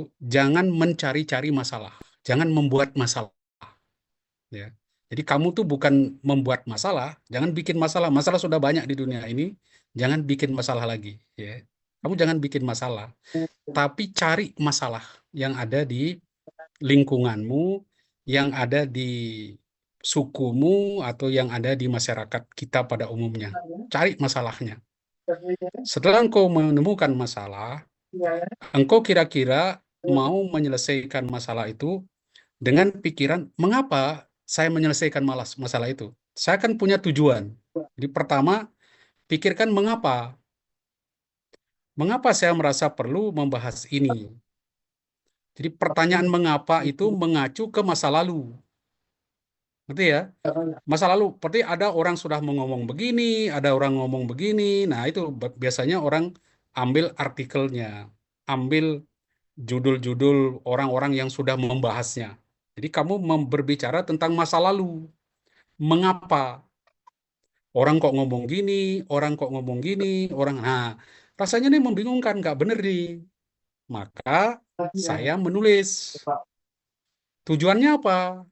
itu jangan mencari-cari masalah, jangan membuat masalah. Ya. Jadi kamu tuh bukan membuat masalah, jangan bikin masalah. Masalah sudah banyak di dunia ini, jangan bikin masalah lagi. Ya. Kamu jangan bikin masalah, tapi cari masalah yang ada di lingkunganmu, yang ada di sukumu, atau yang ada di masyarakat kita pada umumnya. Cari masalahnya. Setelah engkau menemukan masalah, engkau kira-kira mau menyelesaikan masalah itu dengan pikiran, mengapa saya menyelesaikan masalah itu? Saya kan punya tujuan. Jadi pertama, pikirkan mengapa. Mengapa saya merasa perlu membahas ini? Jadi pertanyaan mengapa itu mengacu ke masa lalu. Ngerti ya? Masa lalu, berarti ada orang sudah mengomong begini, ada orang ngomong begini. Nah, itu biasanya orang ambil artikelnya, ambil judul-judul orang-orang yang sudah membahasnya. Jadi kamu berbicara tentang masa lalu. Mengapa? Orang kok ngomong gini, orang kok ngomong gini, orang. Nah, rasanya ini membingungkan, nggak bener nih. Maka saya menulis. Tujuannya apa?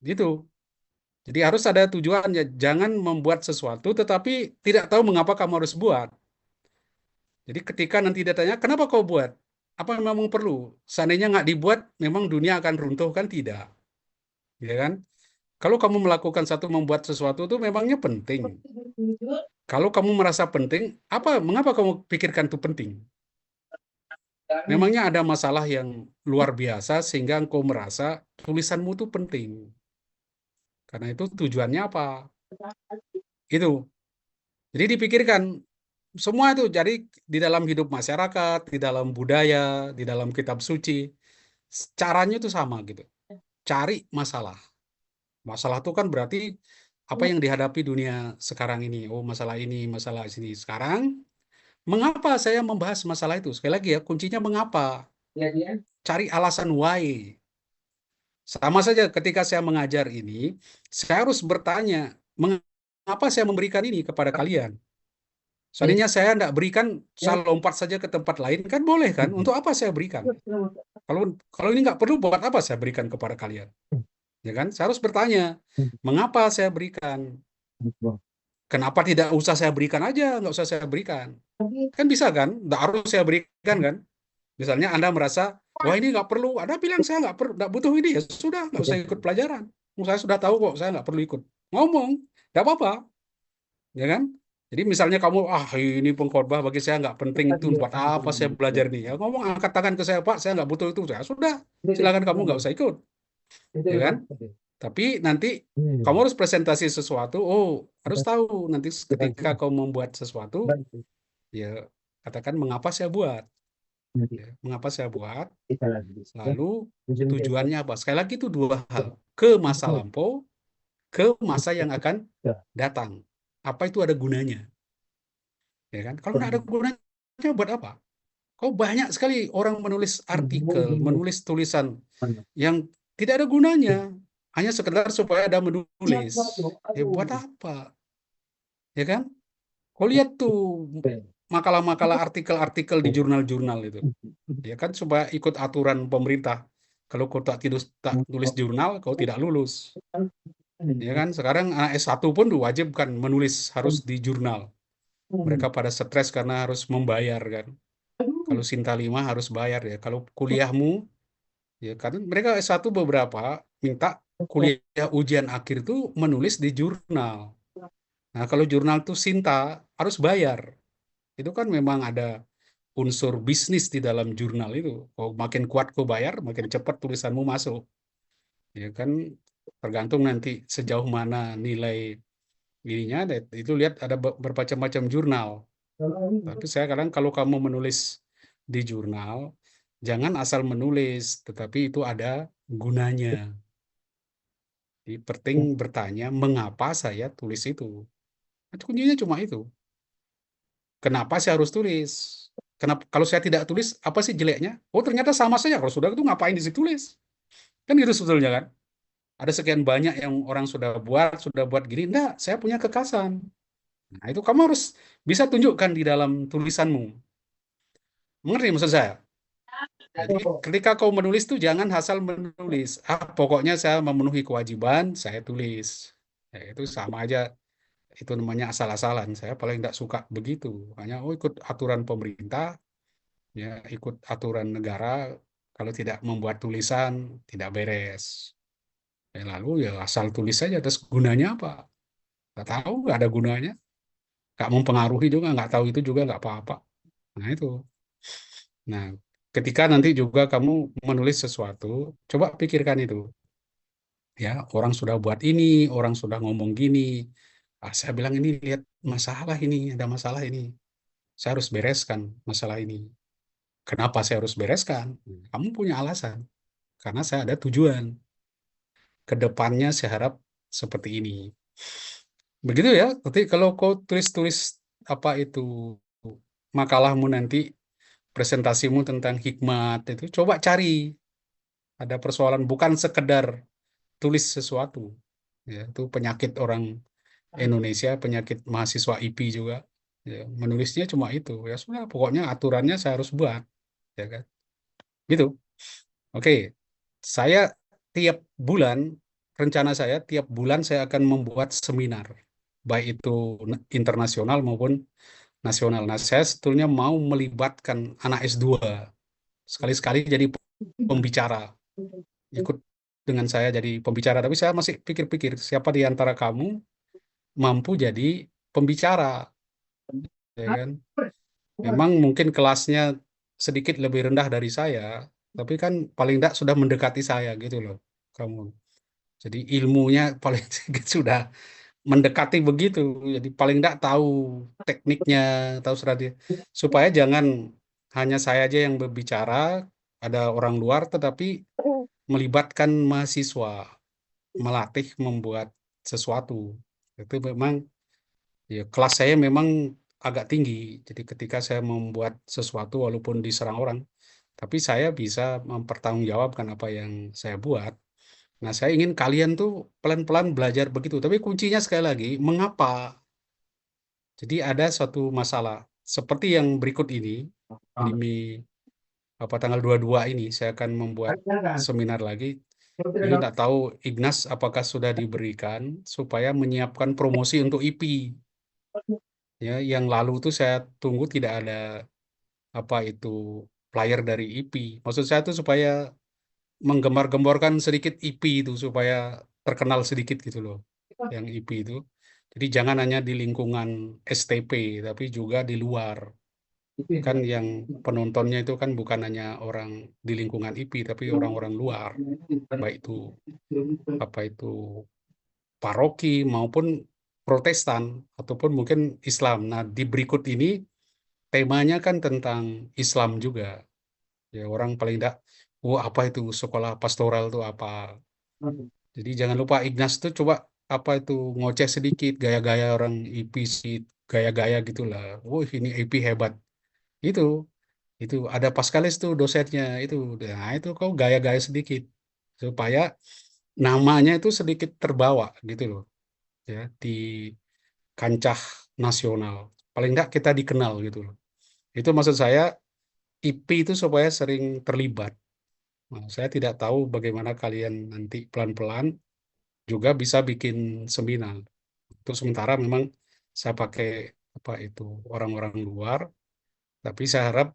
Gitu. Jadi harus ada tujuan ya. Jangan membuat sesuatu tetapi tidak tahu mengapa kamu harus buat. Jadi ketika nanti dia tanya, kenapa kau buat? Apa memang perlu? Seandainya nggak dibuat, memang dunia akan runtuh kan? Tidak. Ya kan? Kalau kamu melakukan satu, membuat sesuatu itu memangnya penting. Kalau kamu merasa penting, mengapa kamu pikirkan itu penting? Memangnya ada masalah yang luar biasa sehingga engkau merasa tulisanmu itu penting. Karena itu tujuannya apa? Itu. Jadi dipikirkan semua itu. Jadi di dalam hidup masyarakat, di dalam budaya, di dalam kitab suci, caranya itu sama gitu. Cari masalah. Masalah itu kan berarti apa yang dihadapi dunia sekarang ini. Oh, masalah ini, masalah sini. Sekarang, mengapa saya membahas masalah itu? Sekali lagi ya, kuncinya mengapa. Cari alasan why. Sama saja ketika saya mengajar ini, saya harus bertanya, mengapa saya memberikan ini kepada kalian? Seandainya saya tidak berikan, saya lompat saja ke tempat lain, kan boleh kan? Untuk apa saya berikan? Kalau kalau ini nggak perlu, buat apa saya berikan kepada kalian? Ya kan? Saya harus bertanya, mengapa saya berikan? Kenapa tidak usah saya berikan aja? Nggak usah saya berikan. Kan bisa kan? Nggak harus saya berikan kan? Misalnya Anda merasa, wah ini nggak perlu. Anda bilang saya nggak perlu, nggak butuh ini, ya sudah, nggak usah ikut pelajaran. Saya sudah tahu kok, saya nggak perlu ikut. Ngomong, nggak apa-apa, ya kan? Jadi misalnya kamu, ini pengkhotbah bagi saya nggak penting itu, buat apa saya belajar nih? Ya ngomong, angkat tangan ke saya, Pak, saya nggak butuh itu. Saya sudah, silakan kamu nggak usah ikut, ya kan? Tapi nanti kamu harus presentasi sesuatu. Oh, harus tahu nanti ketika kau membuat sesuatu, ya katakan mengapa saya buat. Ya, mengapa saya buat? Lalu tujuannya apa? Sekali lagi itu dua hal. Ke masa lampau, ke masa yang akan datang. Apa itu ada gunanya? Ya kan? Kalau nggak ada gunanya, buat apa? Kau banyak sekali orang menulis artikel, menulis tulisan yang tidak ada gunanya. Hanya sekedar supaya ada menulis. Ya buat apa? Ya kan? Kau lihat tuh makalah-makalah, artikel-artikel di jurnal-jurnal itu. Ya kan? Supaya ikut aturan pemerintah. Kalau kau tak tulis jurnal, kau tidak lulus. Ya kan? Sekarang anak S1 pun diwajibkan menulis, harus di jurnal. Mereka pada stres karena harus membayar kan. Kalau Sinta 5 harus bayar ya. Kalau kuliahmu, ya kan mereka S1 beberapa minta kuliah ujian akhir itu menulis di jurnal. Nah, kalau jurnal itu Sinta harus bayar. Itu kan memang ada unsur bisnis di dalam jurnal itu. Kalau makin kuat kau bayar, makin cepat tulisanmu masuk. Ya kan tergantung nanti sejauh mana nilai ininya. Itu lihat ada bermacam-macam jurnal. Tapi saya kadang kalau kamu menulis di jurnal, jangan asal menulis, tetapi itu ada gunanya. Jadi penting bertanya, mengapa saya tulis itu? Itu kuncinya cuma itu. Kenapa saya harus tulis? Kenapa kalau saya tidak tulis, apa sih jeleknya? Oh, ternyata sama saja. Kalau sudah itu ngapain ditulis? Kan gitu sebetulnya kan. Ada sekian banyak yang orang sudah buat gini. Enggak, saya punya kekasan. Nah, itu kamu harus bisa tunjukkan di dalam tulisanmu. Mengerti maksud saya? Jadi ketika kau menulis tuh jangan asal menulis. Pokoknya saya memenuhi kewajiban, saya tulis. Ya, itu sama aja. Itu namanya asal-asalan. Saya paling tidak suka begitu. Hanya ikut aturan pemerintah, ya ikut aturan negara. Kalau tidak membuat tulisan, tidak beres. Ya, lalu ya asal tulis saja. Terus gunanya apa? Nggak tahu, nggak ada gunanya. Nggak mempengaruhi juga, nggak tahu itu juga nggak apa-apa. Nah itu. Nah, ketika nanti juga kamu menulis sesuatu, coba pikirkan itu. Ya, orang sudah buat ini, orang sudah ngomong gini. Saya bilang ini lihat masalah ini, ada masalah ini. Saya harus bereskan masalah ini. Kenapa saya harus bereskan? Kamu punya alasan. Karena saya ada tujuan. Kedepannya saya harap seperti ini. Begitu ya. Nanti kalau kau tulis-tulis apa itu makalahmu nanti, presentasimu tentang hikmat itu, coba cari. Ada persoalan bukan sekedar tulis sesuatu. Ya, itu penyakit orang Indonesia, penyakit mahasiswa IP juga. Ya, menulisnya cuma itu. Ya sudah, pokoknya aturannya saya harus buat, ya kan? Gitu. Oke. Saya tiap bulan, rencana saya tiap bulan saya akan membuat seminar, baik itu internasional maupun nasional. Nah, saya sebetulnya mau melibatkan anak S2 sekali-sekali jadi pembicara, ikut dengan saya jadi pembicara. Tapi saya masih pikir-pikir siapa di antara kamu mampu jadi pembicara, ya kan? Memang mungkin kelasnya sedikit lebih rendah dari saya, tapi kan paling tidak sudah mendekati saya gitu loh, kamu. Jadi ilmunya paling sedikit sudah mendekati begitu. Jadi paling tidak tahu tekniknya, tahu strategi. Supaya jangan hanya saya aja yang berbicara, ada orang luar, tetapi melibatkan mahasiswa, melatih membuat sesuatu. Itu memang ya, kelas saya memang agak tinggi. Jadi ketika saya membuat sesuatu walaupun diserang orang, tapi saya bisa mempertanggungjawabkan apa yang saya buat. Nah, saya ingin kalian tuh pelan-pelan belajar begitu. Tapi kuncinya sekali lagi, mengapa? Jadi ada suatu masalah. Seperti yang berikut ini apa tanggal 22 ini, saya akan membuat seminar lagi. Ini tidak tahu Ignas apakah sudah diberikan supaya menyiapkan promosi untuk IP. Ya, yang lalu tuh saya tunggu tidak ada apa itu flyer dari IP. Maksud saya tuh supaya menggembar-gemborkan sedikit IP itu supaya terkenal sedikit gitu loh. Yang IP itu. Jadi jangan hanya di lingkungan STP tapi juga di luar. Kan yang penontonnya itu kan bukan hanya orang di lingkungan IP tapi orang-orang luar. Baik itu apa itu paroki maupun Protestan ataupun mungkin Islam. Nah, di berikut ini temanya kan tentang Islam juga. Ya, orang paling tidak, wah apa itu sekolah pastoral itu apa. Jadi jangan lupa Ignas tuh coba apa itu ngoceh sedikit gaya-gaya orang IP sih, gaya-gaya gitulah. Wah, ini IP hebat. Itu itu ada Pascalis tuh dosennya itu. Nah, itu kau gaya-gaya sedikit supaya namanya itu sedikit terbawa gitu loh ya di kancah nasional. Paling enggak kita dikenal gitu loh. Itu maksud saya IP itu supaya sering terlibat. Nah, saya tidak tahu bagaimana kalian nanti pelan-pelan juga bisa bikin seminar. Untuk sementara memang saya pakai apa itu orang-orang luar, tapi saya harap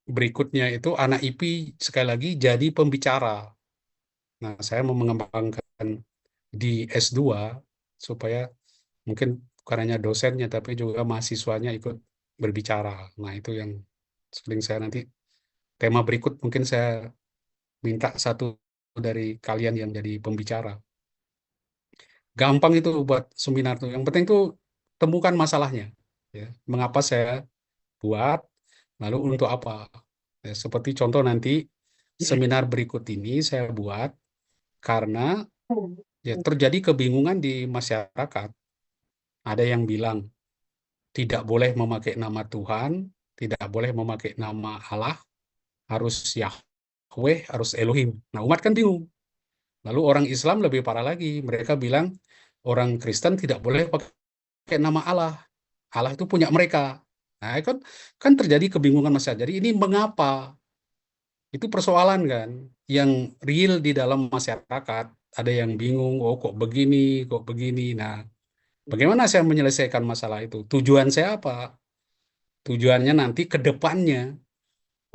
berikutnya itu anak IP sekali lagi jadi pembicara. Nah, saya mau mengembangkan di S2 supaya mungkin bukan hanya dosennya tapi juga mahasiswanya ikut berbicara. Nah, itu yang sering saya nanti tema berikut mungkin saya minta satu dari kalian yang jadi pembicara. Gampang itu buat seminar tuh. Yang penting tuh temukan masalahnya. Ya, mengapa saya buat, lalu untuk apa. Ya, seperti contoh nanti seminar berikut ini saya buat karena ya terjadi kebingungan di masyarakat. Ada yang bilang tidak boleh memakai nama Tuhan, tidak boleh memakai nama Allah, harus Yahweh, harus Elohim. Nah, umat kan bingung. Lalu orang Islam lebih parah lagi. Mereka bilang orang Kristen tidak boleh pakai nama Allah. Allah itu punya mereka. Nah, kan terjadi kebingungan masyarakat. Jadi ini mengapa? Itu persoalan kan, yang real di dalam masyarakat. Ada yang bingung, oh kok begini. Nah, bagaimana saya menyelesaikan masalah itu? Tujuan saya apa? Tujuannya nanti ke depannya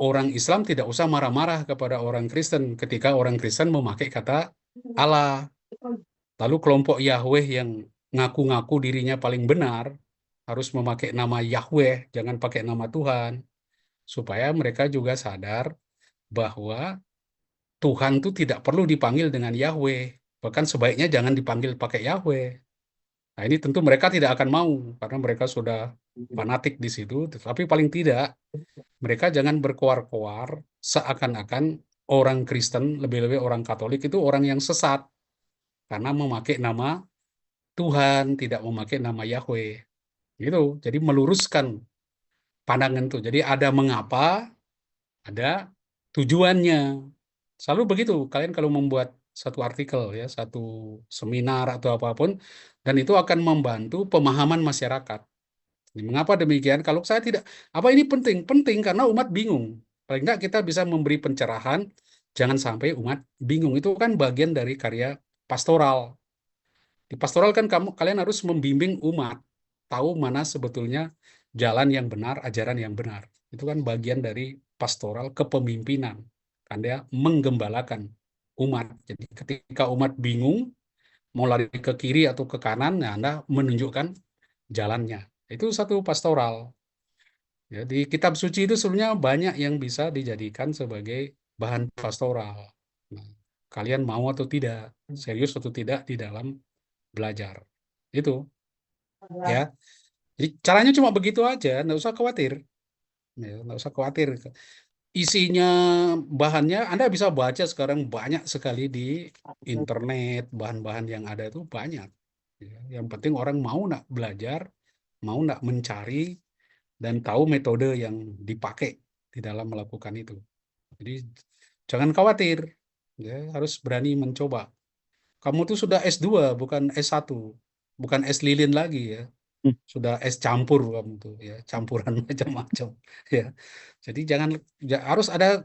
orang Islam tidak usah marah-marah kepada orang Kristen ketika orang Kristen memakai kata Allah. Lalu kelompok Yahweh yang ngaku-ngaku dirinya paling benar harus memakai nama Yahweh, jangan pakai nama Tuhan, supaya mereka juga sadar bahwa Tuhan itu tidak perlu dipanggil dengan Yahweh, bahkan sebaiknya jangan dipanggil pakai Yahweh. Nah, ini tentu mereka tidak akan mau karena mereka sudah fanatik di situ, tetapi paling tidak mereka jangan berkoar-koar seakan-akan orang Kristen, lebih-lebih orang Katolik itu orang yang sesat karena memakai nama Tuhan, tidak memakai nama Yahweh. Gitu. Jadi meluruskan pandangan itu. Jadi ada mengapa, ada tujuannya. Selalu begitu. Kalian kalau membuat satu artikel ya, satu seminar atau apapun, dan itu akan membantu pemahaman masyarakat. Mengapa demikian? Kalau saya tidak, apa ini penting? Penting karena umat bingung. Paling enggak kita bisa memberi pencerahan, jangan sampai umat bingung. Itu kan bagian dari karya pastoral. Di pastoral kan kalian harus membimbing umat, tahu mana sebetulnya jalan yang benar, ajaran yang benar. Itu kan bagian dari pastoral kepemimpinan. Kan dia menggembalakan umat. Jadi ketika umat bingung, mau lari ke kiri atau ke kanan, nah Anda menunjukkan jalannya. Itu satu pastoral. Ya, di kitab suci itu sebenarnya banyak yang bisa dijadikan sebagai bahan pastoral. Nah, kalian mau atau tidak, serius atau tidak di dalam belajar. Itu ya. Jadi caranya cuma begitu aja, nggak usah khawatir. Ya, nggak usah khawatir. Isinya, bahannya Anda bisa baca sekarang banyak sekali di internet, bahan-bahan yang ada itu banyak. Ya, yang penting orang mau nak belajar, mau nak mencari, dan tahu metode yang dipakai di dalam melakukan itu. Jadi jangan khawatir, ya, harus berani mencoba. Kamu tuh sudah S2, bukan S1, bukan S lilin lagi ya. Hmm. Sudah es campur kamu tuh ya, campuran macam-macam ya. Jadi jangan, harus ada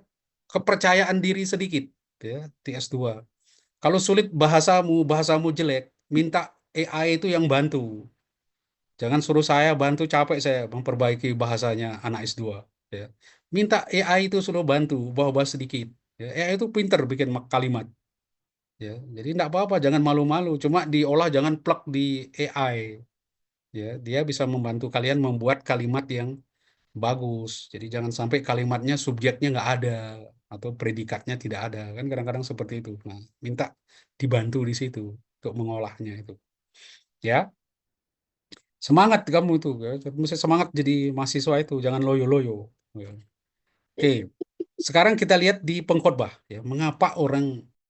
kepercayaan diri sedikit ya di S2. Kalau sulit bahasamu jelek, minta AI itu yang bantu. Jangan suruh saya bantu, capek saya memperbaiki bahasanya anak S2 ya. Minta AI itu suruh bantu ubah-ubah sedikit. Ya, AI itu pinter bikin kalimat ya. Jadi enggak apa-apa, jangan malu-malu, cuma diolah, jangan plug di AI. Ya, dia bisa membantu kalian membuat kalimat yang bagus. Jadi jangan sampai kalimatnya subjeknya nggak ada atau predikatnya tidak ada. Kan kadang-kadang seperti itu. Nah, minta dibantu di situ untuk mengolahnya itu. Ya, semangat kamu itu. Ya. Mesti semangat jadi mahasiswa itu. Jangan loyo-loyo. Ya. Oke, sekarang kita lihat di pengkhotbah. Ya, mengapa orang